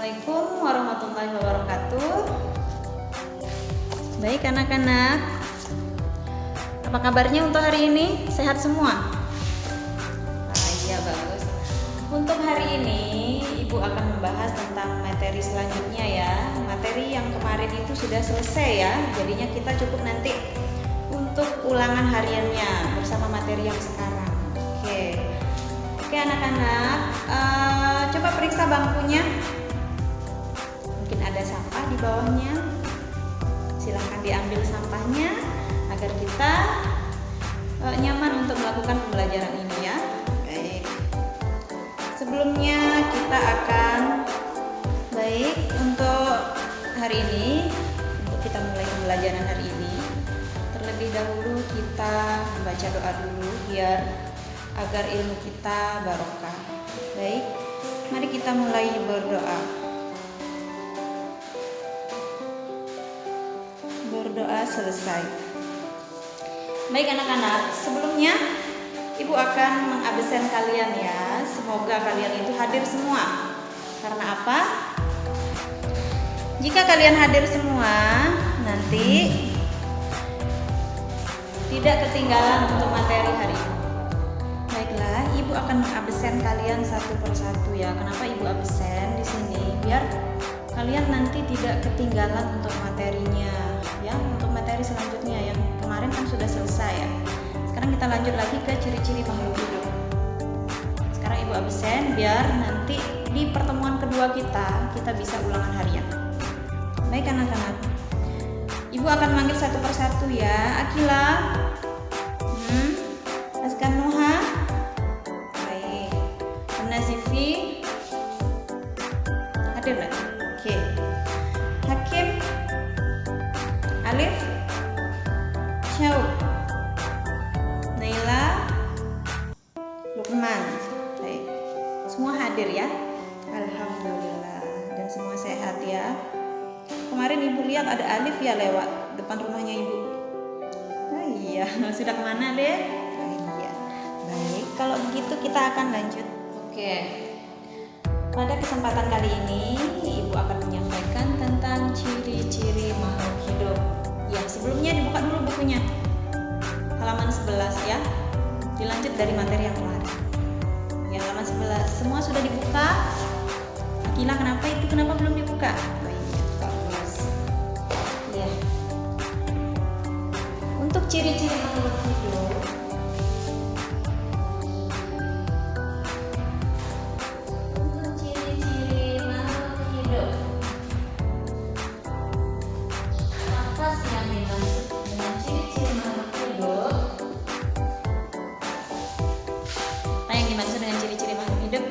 Assalamualaikum warahmatullahi wabarakatuh. Baik anak-anak, apa kabarnya untuk hari ini? Sehat semua? Iya, bagus. Untuk hari ini Ibu akan membahas tentang materi selanjutnya ya. Materi yang kemarin itu sudah selesai ya, jadinya kita cukup nanti untuk ulangan hariannya bersama materi yang sekarang. Oke anak-anak, coba periksa bangkunya. Mungkin ada sampah di bawahnya. Silahkan diambil sampahnya agar kita nyaman untuk melakukan pembelajaran ini ya. Baik. Sebelumnya kita akan untuk hari ini, untuk kita mulai pembelajaran hari ini, terlebih dahulu kita membaca doa dulu biar agar ilmu kita barokah. Baik, mari kita mulai berdoa. Berdoa selesai. Baik anak-anak, sebelumnya Ibu akan mengabsen kalian ya. Semoga kalian itu hadir semua. Karena apa? Jika kalian hadir semua, nanti tidak ketinggalan untuk materi hari ini. Baiklah, Ibu akan mengabsen kalian satu persatu ya. Kenapa Ibu absen di sini? Biar kalian nanti tidak ketinggalan untuk materinya ya, untuk materi selanjutnya yang kemarin kan sudah selesai ya. Sekarang kita lanjut lagi ke ciri-ciri makhluk hidup. Sekarang Ibu absen biar nanti di pertemuan kedua kita bisa ulangan harian. Baik anak-anak, Ibu akan manggil satu persatu ya. Akila, Askan Nuha, baik. Nazifi, hadir nggak? Oke. Hakim, Alif, Syau, Naila, Lukman, baik. Semua hadir ya. Alhamdulillah, dan semua sehat ya. Kemarin Ibu lihat ada Alif ya lewat depan rumahnya Ibu. Oh iya, sudah kemana deh? Oh iya. Baik, kalau begitu kita akan lanjut. Oke. Pada kesempatan kali ini Ibu akan menyampaikan tentang ciri-ciri makhluk hidup. Yang sebelumnya dibuka dulu bukunya. Halaman 11 ya. Dilanjut dari materi yang kemarin. Ya, halaman 11. Semua sudah dibuka? Akila, kenapa belum dibuka? Untuk ciri-ciri makhluk hidup, apa sih yang dimaksud dengan ciri-ciri makhluk hidup? Apa yang dimaksud dengan ciri-ciri makhluk hidup?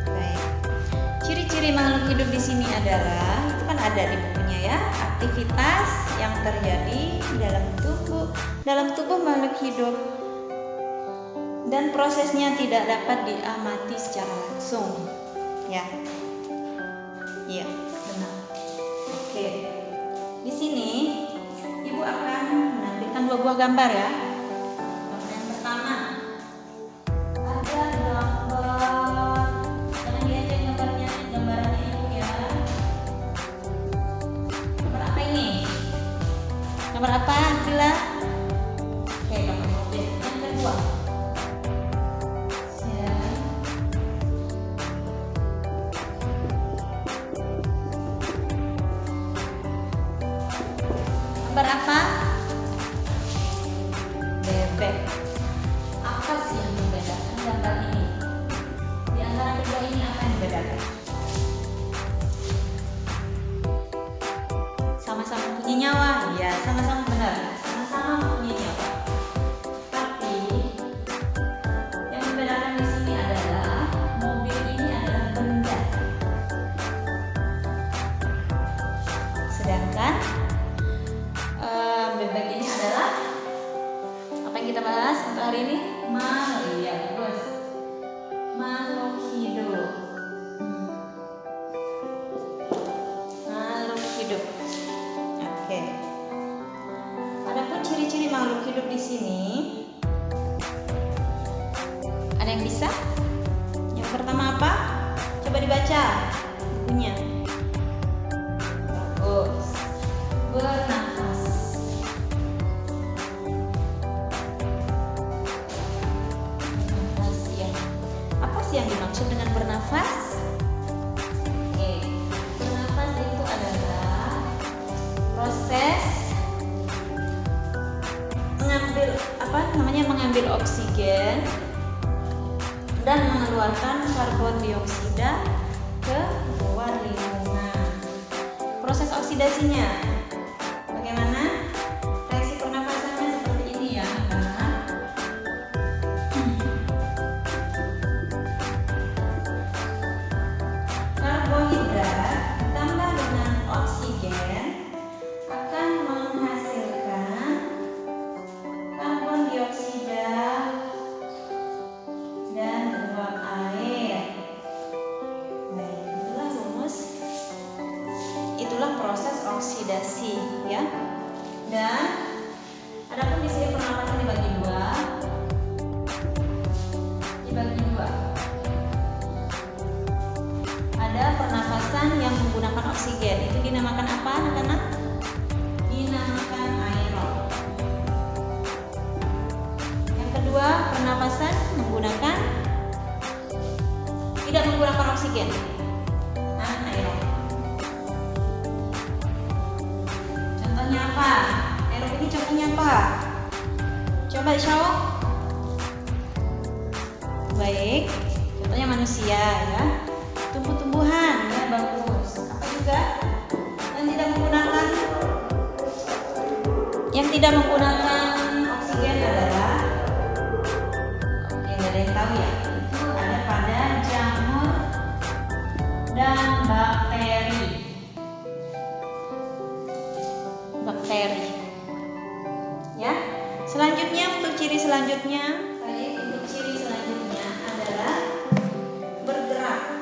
Baik. Ciri-ciri makhluk hidup di sini adalah, itu kan ada di bukunya ya, aktivitas yang terjadi dalam tubuh makhluk hidup dan prosesnya tidak dapat diamati secara langsung ya. Iya, benar. Oke. Di sini Ibu akan menampilkan dua buah gambar ya. Gambar yang pertama ada gambar, jangan diajak gambarannya Ibu ya. Gambar apa ini? Gambar apa? Bila? Oke, gambar mobil. Yang kedua. Ya. Gambar apa? Bebek. Apa sih yang membedakan gambar ini? Di antara kedua ini apa yang membedakan? Sama-sama punya nyawa? Ya, sama-sama benar. Sama-sama punya nyawa. Tapi yang membedakan di sini adalah mobil ini adalah benda. Sedangkan bebek ini adalah apa yang kita bahas untuk hari ini? Makhluk hidup. Makhluk hidup. Oke. Adapun ciri-ciri makhluk hidup di sini, ada yang bisa? Yang pertama apa? Coba dibaca. sih yang dimaksud dengan bernafas? Oke, bernafas itu adalah proses mengambil oksigen dan mengeluarkan karbon dioksida ke luar lingkungan. Proses oksidasinya bagaimana? Reaksi pernafasannya seperti ini ya, anak-anak. Karbohidrat ditambah dengan oksigen akan menghasilkan karbon dioksida dan uap air. Baik, itulah rumus. Itulah proses oksidasi ya. Dan adapun di sini pernapasan dibagi dua. Ada pernapasan yang menggunakan oksigen. Itu dinamakan apa, anak-anak? Dinamakan aerob. Yang kedua, pernapasan tidak menggunakan oksigen. Aerob. Contohnya apa? Aerob ini contohnya apa? Coba show. Baik, contohnya manusia ya. Tumbuh-tumbuhan ya, bagus. Apa juga yang tidak menggunakan oksigen adalah, oke, nggak ada yang tahu ya. Itu ada pada jamur dan bakteri ya. Selanjutnya untuk ciri selanjutnya, adalah bergerak.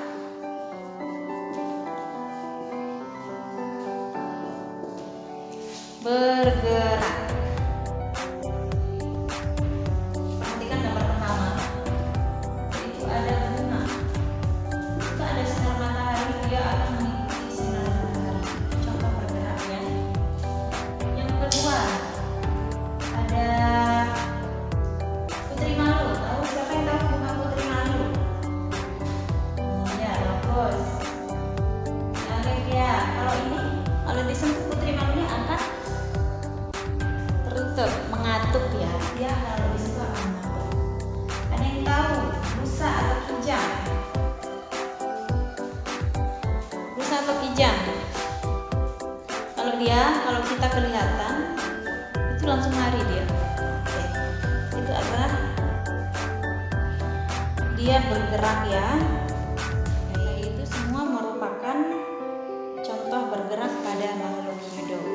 Perhatikan gambar pertama. Itu ada bunga. Itu ada sinar matahari, dia akan mengikuti sinar matahari. Contoh bergerak ya. Yang kedua, ada putri malu. Tahu siapa yang tahu bunga putri malu? Ya, bagus. Ya, kalau disentuh putri malunya akan mengatup ya, dia kalau disitu akan mengatup. Ada yang tahu rusa atau kijang? Rusa atau kijang? Kalau kita kelihatan itu langsung lari dia. Oke. Itu adalah dia bergerak ya. Itu semua merupakan contoh bergerak pada makhluk hidup.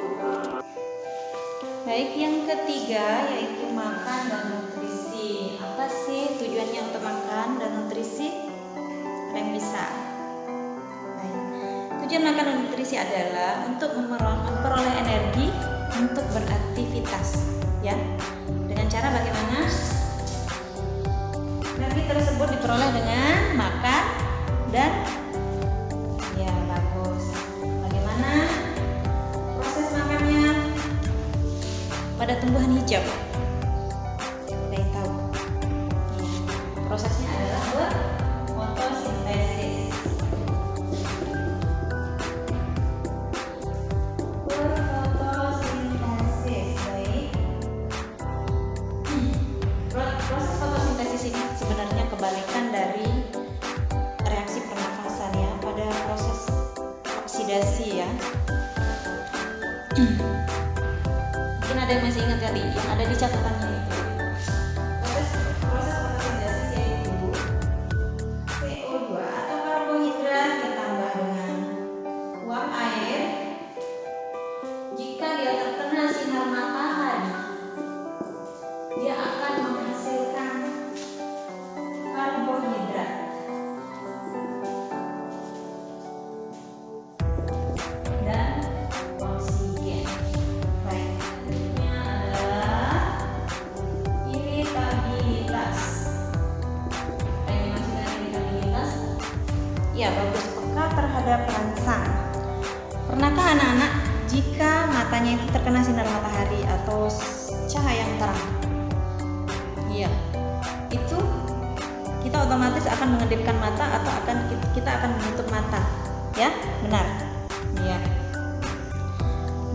Baik, yang ketiga yaitu makan dan nutrisi. Apa sih tujuannya untuk makan dan nutrisi? Ada yang bisa? Baik. Tujuan makan dan nutrisi adalah untuk memperoleh energi untuk beraktivitas, ya. Dengan cara bagaimana? Energi tersebut diperoleh dengan makan dan ya, bagus. Bagaimana proses makannya? Pada tumbuhan hijau. Ada yang tahu? Prosesnya adalah berfotosintesis. Baik. Proses fotosintesis ini sebenarnya kebalikan dari reaksi pernafasan ya, pada proses oksidasi ya. Ada yang masih ingat kali yang ada di catatannya itu. Proses fotosintesis yaitu CO2 atau karbohidrat ditambah dengan uap air. Jika dia terkena sinar matahari, dia akan menghasilkan karbohidrat. Dan oksigen. Baik. Ya, bagus, peka terhadap rangsang. Pernahkah anak-anak jika matanya itu terkena sinar matahari atau cahaya yang terang? Iya, itu kita otomatis masih akan mengedipkan mata atau kita akan menutup mata, ya, benar, ya.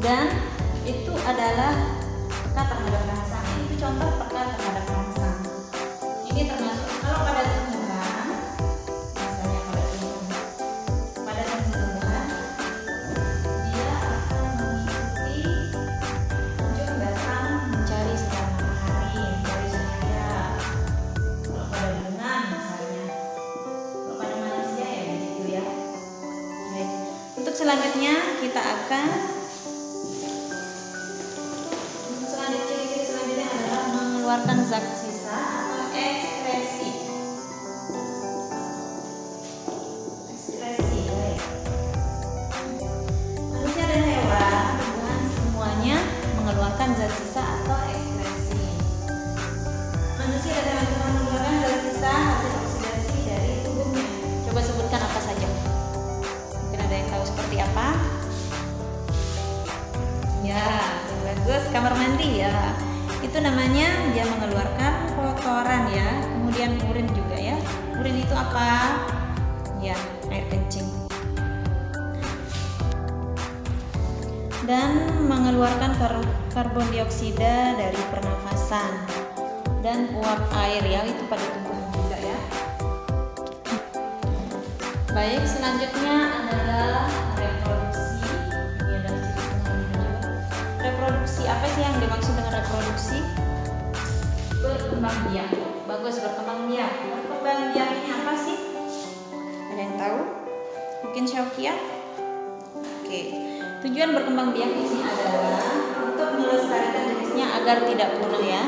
Dan itu adalah peka terhadap rangsangan. Itu contoh peka terhadap rangsangan. Ini termasuk kalau pada tumbuhan, misalnya pada tumbuhan, dia akan mengikuti ujung batang mencari sinar matahari, mencari cahaya. Kalau pada bunga misalnya, kalau pada manusia ya begitu ya. Baik. Untuk selanjutnya kita akan mengeluarkan zat sisa atau ekskresi. Ekskresi, baik. Manusia dan hewan, tumbuhan semuanya mengeluarkan zat sisa atau ekskresi. Manusia dan hewan tumbuhan mengeluarkan zat sisa hasil oksidasi dari tubuhnya. Coba sebutkan apa saja. Mungkin ada yang tahu seperti apa? Ya, bagus. Kamar mandi ya. Itu namanya dia mengeluarkan kotoran ya, kemudian urin juga ya. Urin itu apa? Ya, air kencing. Dan mengeluarkan karbon dioksida dari pernafasan dan uap air ya, itu pada tumbuhan juga ya. Baik, selanjutnya adalah reproduksi. Ini adalah ciri tumbuhan juga. Reproduksi, apa sih yang dimaksud dengan reproduksi? Berkembang biak. Bagus, berkembang biak. Berkembang biak ini apa sih? Ada yang tahu? Mungkin Syaukia? Oke. Tujuan berkembang biak ini adalah untuk melestarikan jenisnya agar tidak punah ya.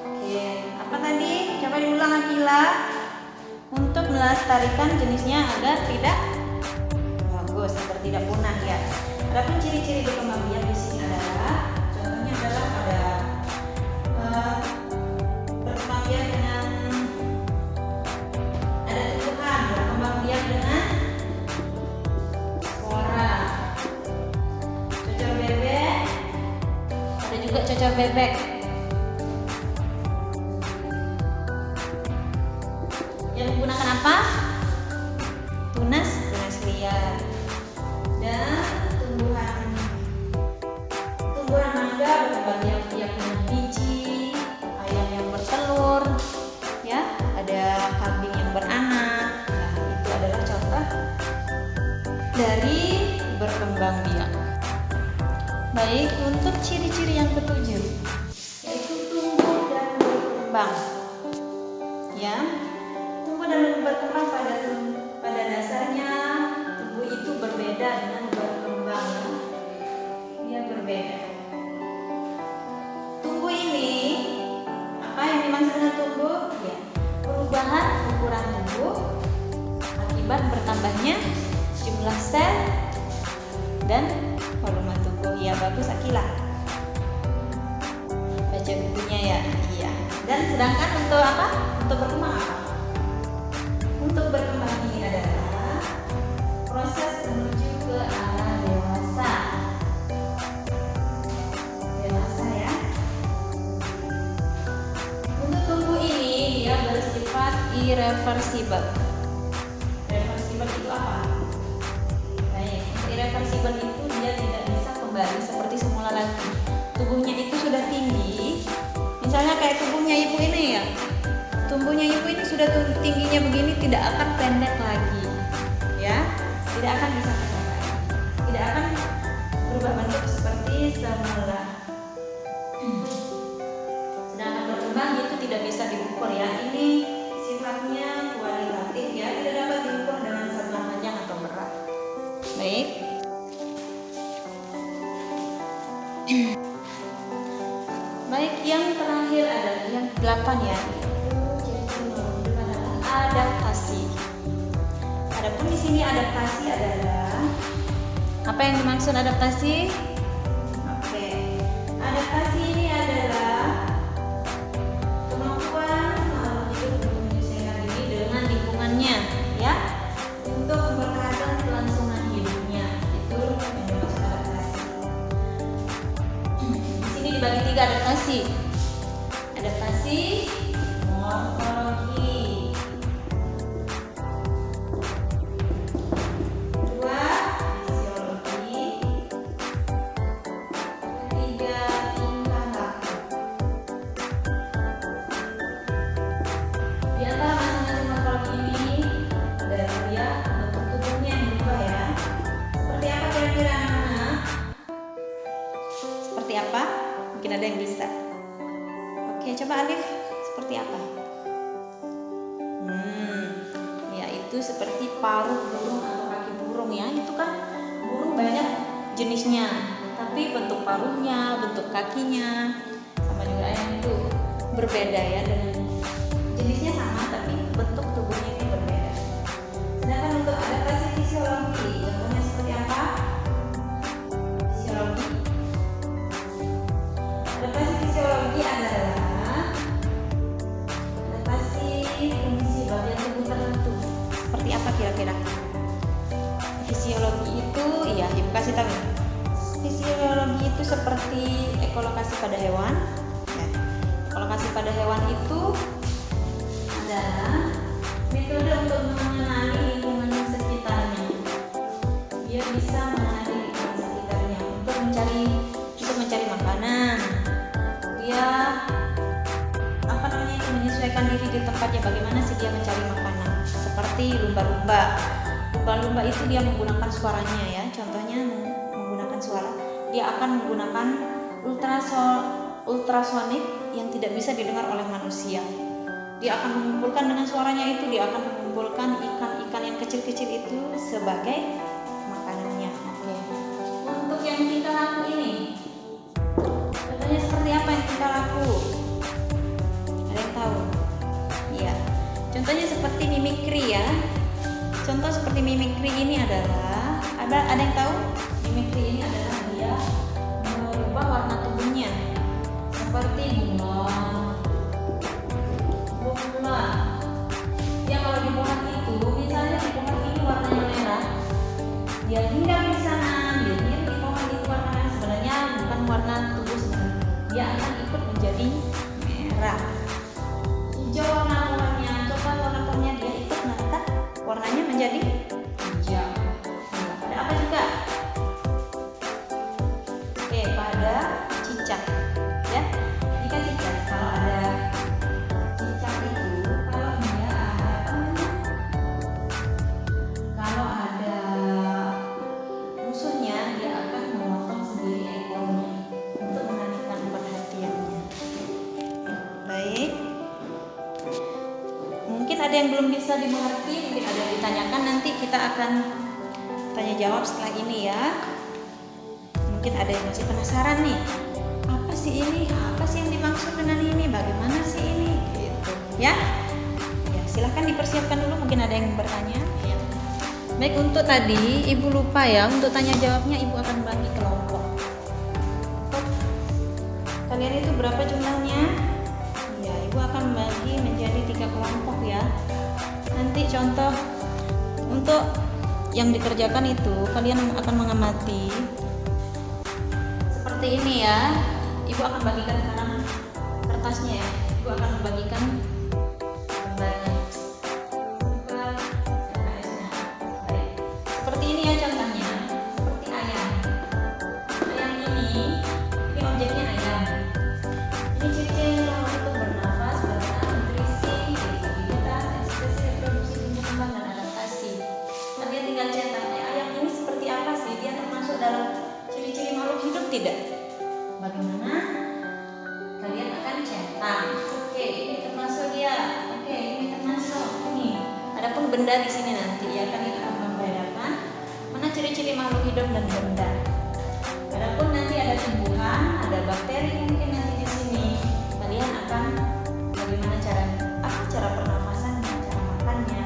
Oke, apa tadi? Coba diulang Akila. Untuk melestarikan jenisnya agar tidak bagus, agar tidak punah ya. Adapun ciri-ciri berkembang biak di sini adalah, contohnya adalah ada berkembang biak dengan ada tumbuhan berkembang biak dengan spora, cocor bebek, ada juga cocor bebek. Yang menggunakan apa? Tunas liar. Dan tumbuhan mangga berkembang biak dengan biji, ayam yang bertelur, ya, ada kambing yang beranak. Nah, itu adalah contoh dari berkembang biak. Baik, untuk ciri-ciri yang ketujuh, yaitu tumbuh dan berkembang. Ya, tumbuh dan berkembang pada dasarnya tumbuh itu berbeda dengan berkembang. Dia berbeda. Tumbuh ini, apa yang dimaksud dengan tumbuh? Ya, perubahan ukuran tubuh akibat bertambahnya jumlah sel dan volume tubuh. Ya, bagus Akila. Baca bukunya ya. Iya. Dan sedangkan untuk apa? Untuk berkembang apa? Untuk berkembang ini adalah proses menuju ke arah dewasa. Dewasa ya. Untuk tumbuh ini dia bersifat irreversibel. Reversibel itu apa? Baik, irreversibel itu dia tidak bisa kembali seperti semula lagi. Tubuhnya itu sudah tinggi. Misalnya kayak tubuhnya ibu ini ya. Tubuhnya ibu ini sudah tingginya begini, tidak akan pendek lagi. Ya, tidak akan bisa pendek lagi. Tidak akan berubah bentuk seperti semula. Sedangkan berkembang itu tidak bisa diukur ya. Ini sifatnya kualitatif ya, tidak dapat diukur dengan sebelah panjang atau berat. Baik. Baik, yang terakhir adalah yang ke-8 ya. Adaptasi. Adapun di sini adaptasi adalah apa yang dimaksud adaptasi? Oke. Adaptasi ini adalah kemampuan makhluk hidup untuk menyesuaikan diri dengan lingkungannya, ya, untuk mempertahankan kelangsungan hidupnya. Itu yang dimaksud adaptasi. Di sini dibagi 3 adaptasi. Adaptasi morfologi. yaitu seperti paruh burung atau kaki burung ya. Itu kan burung banyak jenisnya, tapi bentuk paruhnya, bentuk kakinya sama juga ayam itu berbeda ya, dengan jenisnya sama tapi bentuk tubuhnya itu berbeda. Sedangkan untuk adaptasi fisiologi, contohnya seperti apa? Fisiologi. Adaptasi fisiologi adalah adaptasi fungsi bagian tubuh tertentu. Seperti apa kira-kira? Fisiologi itu, iya, ibu kasih tahu. Fisiologi itu seperti ekolokasi pada hewan. Ya. Ekolokasi pada hewan itu adalah metode untuk mengenali lingkungan sekitarnya. Dia bisa mengenali lingkungan sekitarnya untuk mencari makanan. Dia menyesuaikan diri di tempatnya. Bagaimana sih dia mencari makanan? Seperti lumba-lumba. Lumba-lumba itu dia menggunakan suaranya ya. Contohnya menggunakan suara. Dia akan menggunakan ultrasonik yang tidak bisa didengar oleh manusia. Dia akan mengumpulkan dengan suaranya itu, dia akan mengumpulkan ikan-ikan yang kecil-kecil itu sebagai makanannya. Oke. Untuk yang tingkah laku ini, contohnya seperti apa yang tingkah laku? Ada yang tahu? Iya. Contohnya seperti mimikri ya. Contoh seperti mimikri ini adalah ada yang tahu? Mimikri ini adalah dia merubah warna tubuhnya seperti bunga. Yang kalau di pohon itu, misalnya di pohon ini warnanya merah, dia diam di sana, dia diam di pohon itu warnanya sebenarnya bukan warna tubuh sebenarnya, dia akan ikut menjadi merah. Hijau warna pohonnya, coba warna pohonnya dia ikut nanti warnanya menjadi hijau. Ada apa juga? Oke, pada cicak ya. Jika cicak, kalau ada cicak itu, kalau ada musuhnya, dia akan memotong sendiri ekornya untuk mengalihkan perhatiannya. Baik, mungkin ada yang belum bisa dimengerti, mungkin ada yang ditanyakan, nanti kita akan tanya jawab setelah ini ya. Mungkin ada yang masih penasaran nih, apa sih ini, apa sih yang dimaksud dengan ini, bagaimana sih ini gitu ya. Ya, silahkan dipersiapkan dulu, mungkin ada yang bertanya ya. Baik, untuk tadi ibu lupa ya, untuk tanya jawabnya ibu akan bagi kelompok. Kalian itu berapa jumlahnya? Ya, ibu akan bagi menjadi 3 kelompok ya. Nanti contoh untuk yang dikerjakan itu kalian akan mengamati seperti ini ya. Ibu akan bagikan sekarang kertasnya ya. Ibu akan membagikan gambarnya. Seperti ini ya contohnya. Seperti ayam. Ayam ini objeknya ayam. Ini ciri-cirinya untuk bernafas, bertahan, nutrisi, stabilitas, ekspresi, reproduksi, tumbuh kembang dan adaptasi. Kalian tinggal cetak. Ayam ini seperti apa sih? Dia termasuk dalam ciri-ciri makhluk hidup tidak? Bagaimana? Kalian akan cetak. Oke, ini termasuk dia. Oke, ini termasuk ini. Adapun benda di sini nanti ya, kalian akan membedakan mana ciri-ciri makhluk hidup dan benda. Adapun nanti ada tumbuhan, ada bakteri mungkin nanti di sini. Kalian akan bagaimana cara pernafasannya, cara makannya.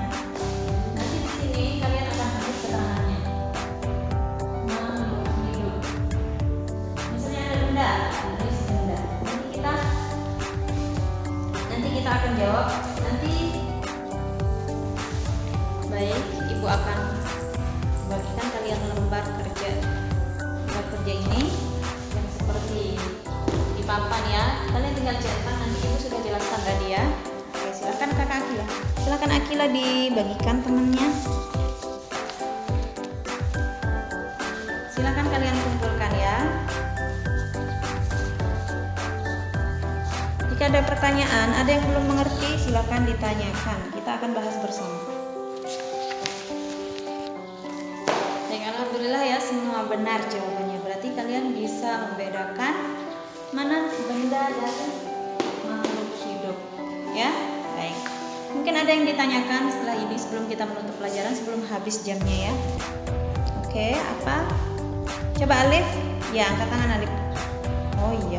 Nanti di sini kalian akan ambil keterangannya. Makhluk hidup. Misalnya ada benda, tulis benda. Nanti kita akan jawab. Nanti baik, ibu akan bagikan kalian lembar kerja ini yang seperti di papan ya. Kalian tinggal cetak, nanti ibu sudah jelaskan tadi ya. Oke, silakan kakak Akila. Silakan Akila dibagikan temannya. Silakan kalian kumpulkan ya. Jika ada pertanyaan, ada yang belum mengerti, silakan ditanyakan. Kita akan bahas bersama. Alhamdulillah ya, semua benar jawabannya. Berarti kalian bisa membedakan mana benda dari makhluk hidup ya. Baik, mungkin ada yang ditanyakan setelah kali ini sebelum kita menutup pelajaran, sebelum habis jamnya ya. Oke, apa? Coba Alif. Ya, angkat tangan Alif. Oh iya.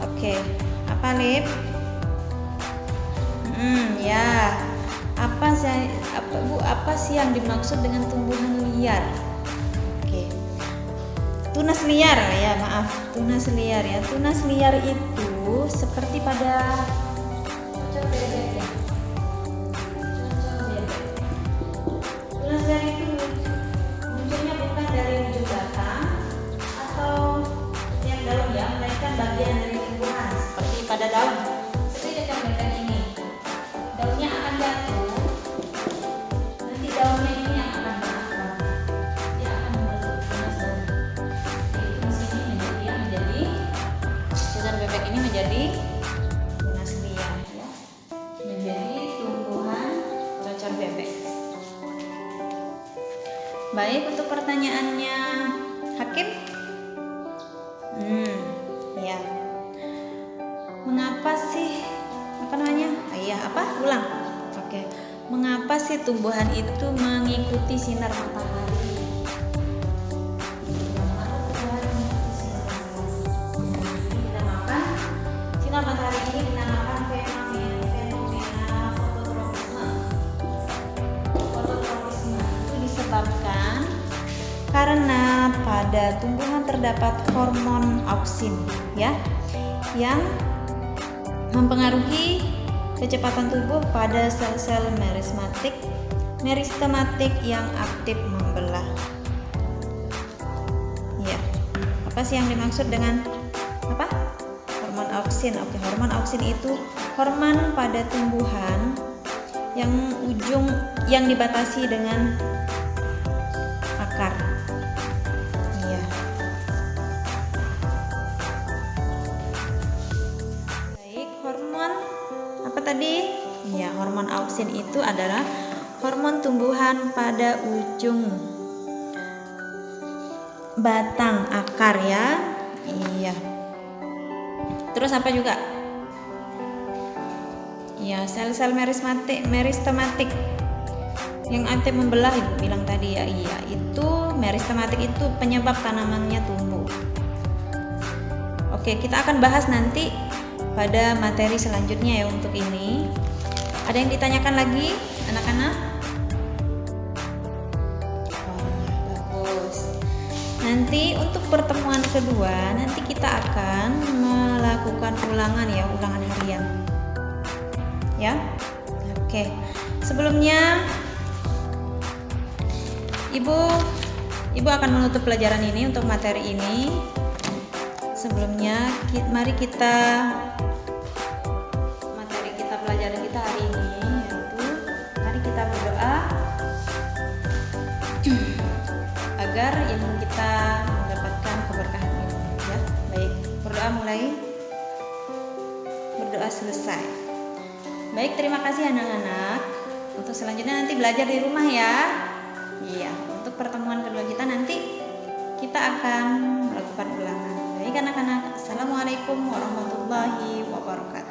Oke, apa Alif? Ya. Apa sih yang dimaksud dengan tumbuhan liar? Oke. Tunas liar ya, maaf. Tunas liar ya. Tunas liar itu seperti pada cocok bebek ya. Cocok bebek. Tunas liar itu munculnya bukan dari ujung batang atau setiap daun ya, melainkan bagian dari tumbuhan seperti pada daun. Seperti cocok bebek ini. Daunnya akan jatuh. Nanti daunnya ini yang akan berakar. Dia akan membentuk tunas daun. Jadi tunas ini menjadi cocok bebek ini menjadi tunas liar ya. Menjadi tumbuhan cocok bebek. Baik, untuk pertanyaannya Hakim. Ya. Mengapa sih ulang. Oke. Mengapa sih tumbuhan itu mengikuti sinar matahari? Dinamakan sinar matahari ini dinamakan fenomena fototropisme. Fototropisme itu disebabkan karena pada tumbuhan terdapat hormon auksin ya, yang mempengaruhi kecepatan tubuh pada sel-sel meristematik yang aktif membelah. Ya, apa sih yang dimaksud dengan apa? Hormon auksin. Oke, hormon auksin itu hormon pada tumbuhan yang dibatasi dengan akar. Iya. Baik, hormon apa tadi? Ya, hormon auksin itu adalah hormon tumbuhan pada ujung batang akar ya. Iya. Terus apa juga? Ya, sel-sel meristematik yang aktif membelah Ibu bilang tadi ya. Iya, itu meristematik itu penyebab tanamannya tumbuh. Oke, kita akan bahas nanti pada materi selanjutnya ya untuk ini. Ada yang ditanyakan lagi anak-anak? Bagus. Nanti untuk pertemuan kedua nanti kita akan melakukan ulangan ya, ulangan harian. Ya. Oke. Sebelumnya Ibu akan menutup pelajaran ini untuk materi ini. Sebelumnya mari kita pelajaran kita hari ini, yaitu mari kita berdoa agar ilmu kita mendapatkan keberkahan ini ya. Baik, berdoa mulai, berdoa selesai. Baik, terima kasih anak-anak. Untuk selanjutnya nanti belajar di rumah ya. Iya, untuk pertemuan kedua kita nanti kita akan melakukan ulangan. Baik anak-anak, assalamualaikum warahmatullahi wabarakatuh.